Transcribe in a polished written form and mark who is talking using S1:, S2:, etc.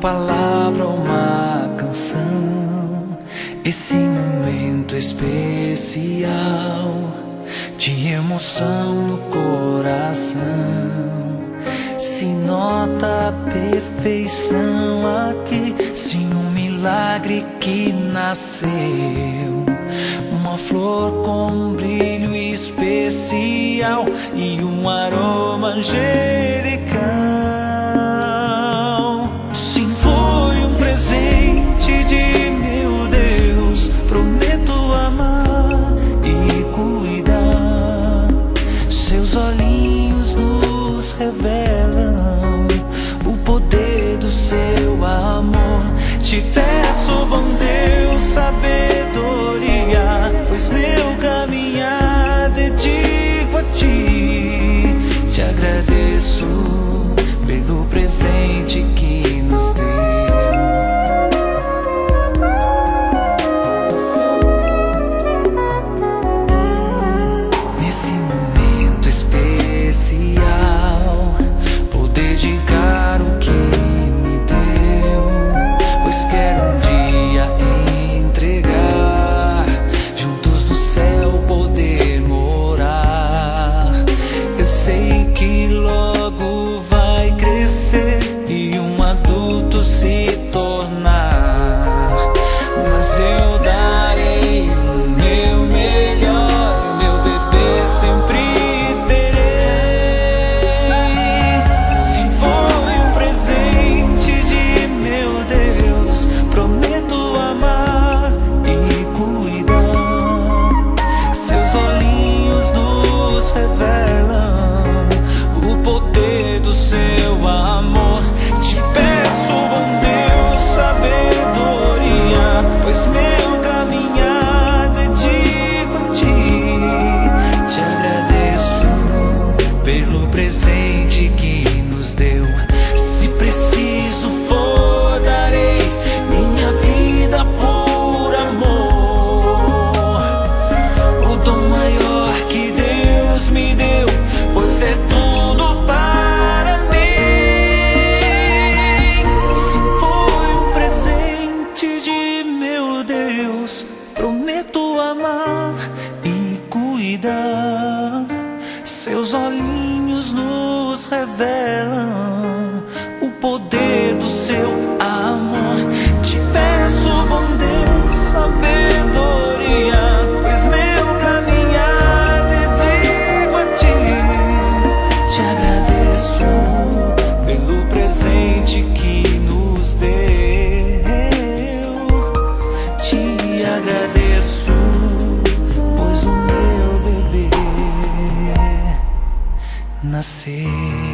S1: palavra ou uma canção, esse momento especial de emoção no coração, se nota a perfeição aqui, sim, um milagre que nasceu, uma flor com um brilho especial e um aroma angelical. Sim, foi um presente de meu Deus. Prometo amar e cuidar. Seus olhinhos nos revelam o poder do seu amor. Te peço, bom Deus, sabedoria, pois meu caminhar dedico a ti. Te agradeço pelo presente que nos deu. Nesse momento especial, vou dedicar o que me deu, pois quero um dia entregar, juntos no céu poder morar. Eu sei que logo vai crescer e um adulto se tornar, mas eu darei o meu melhor, meu bebê sempre terei. Se foi um presente de meu Deus, prometo amar e cuidar. Seus olhinhos nos revelam o poder do seu amor. Te peço, bom Deus, sabedoria, pois meu caminhar dedico a ti. Te agradeço pelo presente que nos deu. Se preciso for, darei minha vida por amor, o dom maior que Deus me deu, pois é tudo para mim. Se foi um presente de meu Deus, prometo amar e cuidar. Seus olhinhos nos revelam o poder do seu amor. Te peço, bom Deus, sabedoria, pois meu caminhar dedico a ti. Te agradeço pelo presente que nos deu. Te agradeço, pois o meu bebê nasceu.